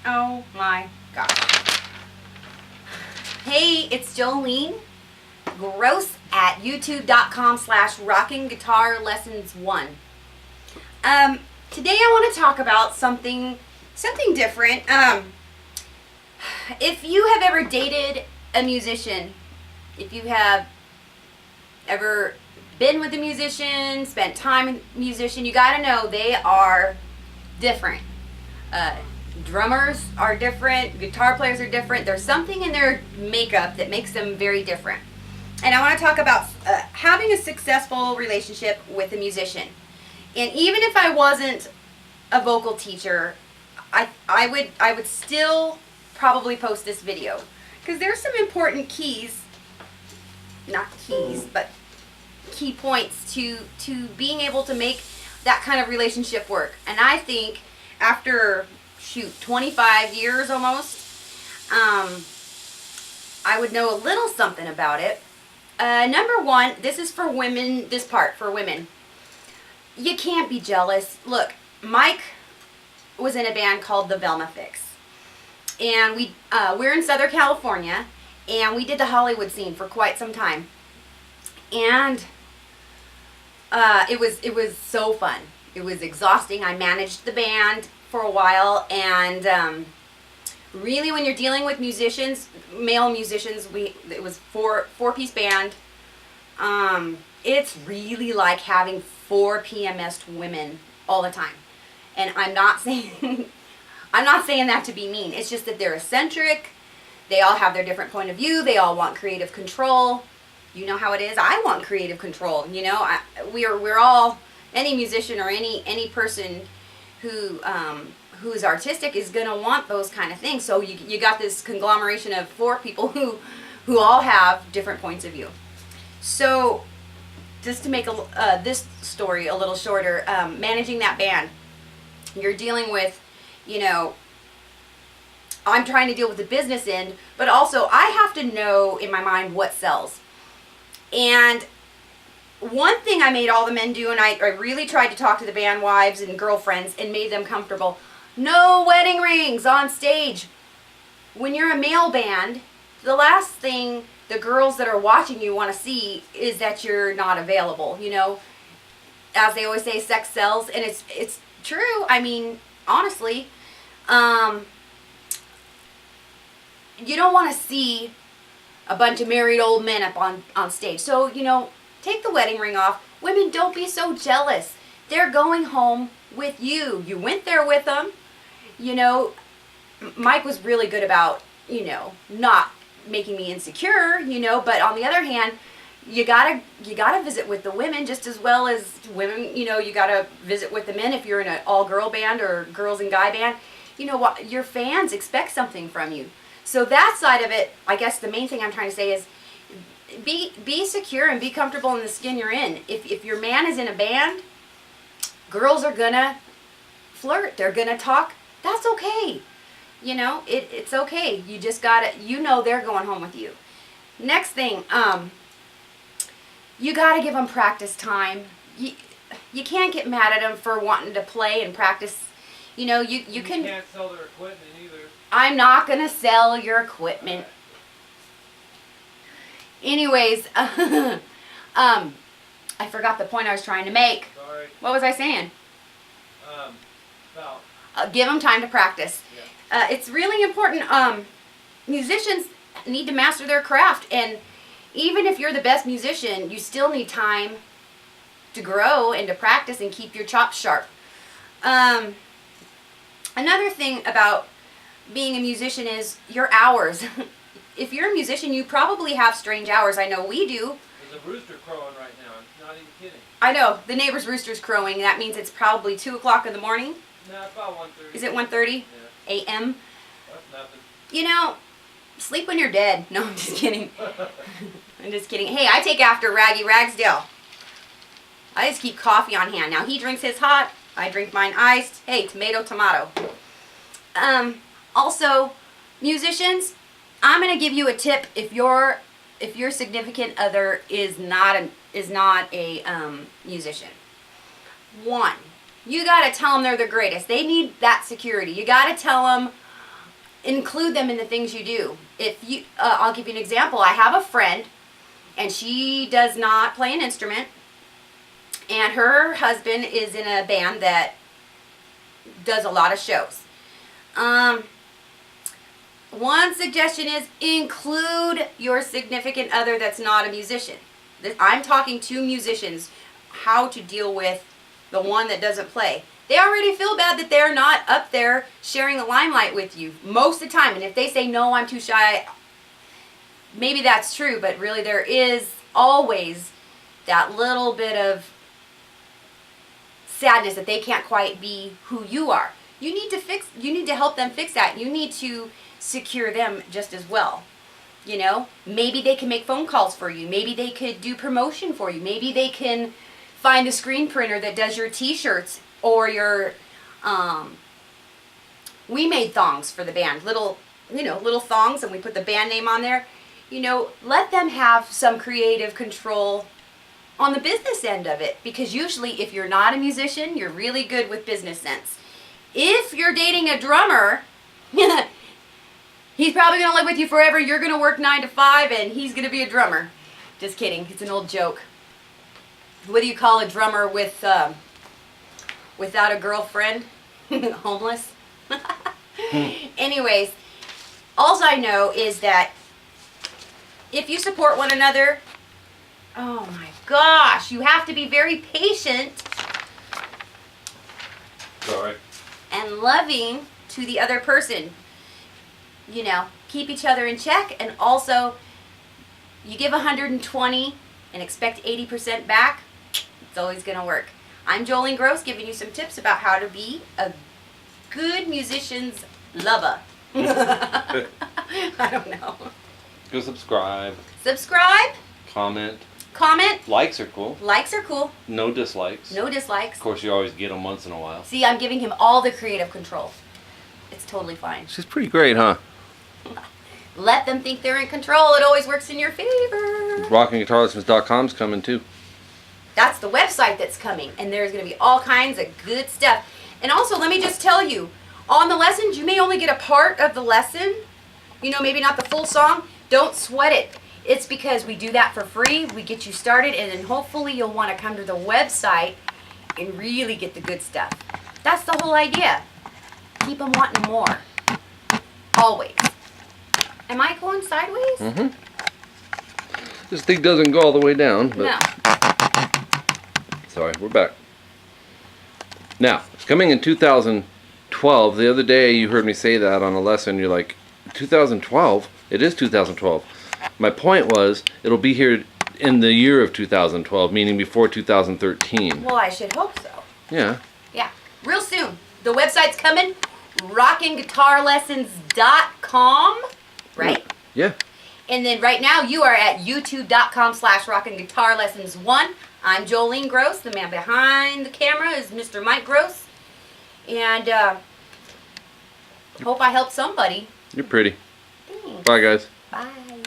Oh my gosh. Hey, it's Joleen. Gross at youtube.com/rockinguitarlessons1. Today I want to talk about something different. If you have ever dated a musician, if you have ever been with a musician, spent time with a musician, you got to know they are different. Drummers are different, guitar players are different. There's something in their makeup that makes them very different. And I want to talk about having a successful relationship with a musician. And even if I wasn't a vocal teacher, I would still probably post this video, because there's some important but key points to being able to make that kind of relationship work. And I think after 25 years almost, I would know a little something about it. Number one, this is for women, this part for women. You can't be jealous. Look, Mike was in a band called the Velma Fix. And we're in Southern California, and we did the Hollywood scene for quite some time. And it was so fun. It was exhausting. I managed the band for a while, and really, when you're dealing with musicians, male musicians, it was four-piece band. It's really like having 4 PMS women all the time. And I'm not saying that to be mean. It's just that they're eccentric. They all have their different point of view. They all want creative control. You know how it is. I want creative control. You know, we're all, any musician or any person who's artistic is gonna want those kind of things. So you got this conglomeration of 4 people who all have different points of view. So just to make this story a little shorter, managing that band, you're dealing with, you know, I'm trying to deal with the business end, but also I have to know in my mind what sells. And one thing I made all the men do, and I really tried to talk to the band wives and girlfriends and made them comfortable: no wedding rings on stage. When you're a male band, the last thing the girls that are watching you want to see is that you're not available. You know, as they always say, sex sells, and it's true. I mean, honestly, you don't want to see a bunch of married old men up on stage. So, you know, take the wedding ring off. Women, don't be so jealous. They're going home with you. You went there with them. You know, Mike was really good about, you know, not making me insecure, you know, but on the other hand, you gotta visit with the women just as well as women. You know, you gotta visit with the men if you're in an all-girl band or girls and guy band. You know what? Your fans expect something from you. So that side of it, I guess the main thing I'm trying to say is be secure and be comfortable in the skin you're in. If your man is in a band, girls are gonna flirt. They're gonna talk. That's okay. You know, it's okay. You just gotta, you know, they're going home with you. Next thing, you gotta give them practice time. You can't get mad at them for wanting to play and practice. You know, you can. You can't sell their equipment either. I'm not gonna sell your equipment. Anyways, I forgot the point I was trying to make. Sorry. What was I saying? Give them time to practice. Yeah. It's really important. Musicians need to master their craft, and even if you're the best musician, you still need time to grow and to practice and keep your chops sharp. Another thing about being a musician is your hours. If you're a musician, you probably have strange hours. I know we do. There's a rooster crowing right now. I'm not even kidding. I know. The neighbor's rooster's crowing. That means it's probably 2 o'clock in the morning. No, it's about 1:30. Is it 1:30 Yeah. a.m.? That's nothing. You know, sleep when you're dead. No, I'm just kidding. I'm just kidding. Hey, I take after Raggy Ragsdale. I just keep coffee on hand. Now, he drinks his hot. I drink mine iced. Hey, tomato, tomato. Also, musicians, I'm going to give you a tip if your significant other is not a musician. One, you got to tell them they're the greatest. They need that security. You got to tell them, include them in the things you do. If you, I'll give you an example. I have a friend, and she does not play an instrument, and her husband is in a band that does a lot of shows. One suggestion is include your significant other that's not a musician. I'm talking to musicians, how to deal with the one that doesn't play. They already feel bad that they're not up there sharing the limelight with you most of the time. And if they say, no, I'm too shy, maybe that's true, but really there is always that little bit of sadness that they can't quite be who you are. You need to help them fix that. You need to secure them just as well. You know, maybe they can make phone calls for you. Maybe they could do promotion for you. Maybe they can find the screen printer that does your t-shirts or your, we made thongs for the band. Little thongs, and we put the band name on there. You know, let them have some creative control on the business end of it. Because usually if you're not a musician, you're really good with business sense. If you're dating a drummer, he's probably going to live with you forever. You're going to work 9 to 5 and he's going to be a drummer. Just kidding. It's an old joke. What do you call a drummer with without a girlfriend? Homeless? Anyways, all I know is that if you support one another, oh my gosh, you have to be very patient. Sorry. And loving to the other person. You know, keep each other in check, and also you give 120 and expect 80% back, it's always going to work. I'm Joleen Gross, giving you some tips about how to be a good musician's lover. I don't know. Go subscribe. Subscribe. Comment. Comment. Likes are cool. Likes are cool. No dislikes. No dislikes. Of course, you always get them once in a while. See, I'm giving him all the creative control. It's totally fine. She's pretty great, huh? Let them think they're in control. It always works in your favor. rockinguitarlessons.com's coming too. That's the website that's coming, and there's going to be all kinds of good stuff. And also, let me just tell you, on the lessons, you may only get a part of the lesson. You know, maybe not the full song. Don't sweat it. It's because we do that for free. We get you started, and then hopefully you'll want to come to the website and really get the good stuff. That's the whole idea. Keep them wanting more. Always. Am I going sideways? Mm-hmm. This thing doesn't go all the way down, but... No. Sorry, we're back. Now, it's coming in 2012. The other day you heard me say that on a lesson. You're like, 2012? It is 2012. My point was, it'll be here in the year of 2012, meaning before 2013. Well, I should hope so. Yeah. Yeah. Real soon. The website's coming. rockinguitarlessons.com. Right? Yeah. And then right now you are at youtube.com/rockinguitarlessons1. I'm Joleen Gross. The man behind the camera is Mr. Mike Gross. And hope I helped somebody. You're pretty. Thanks. Bye, guys. Bye.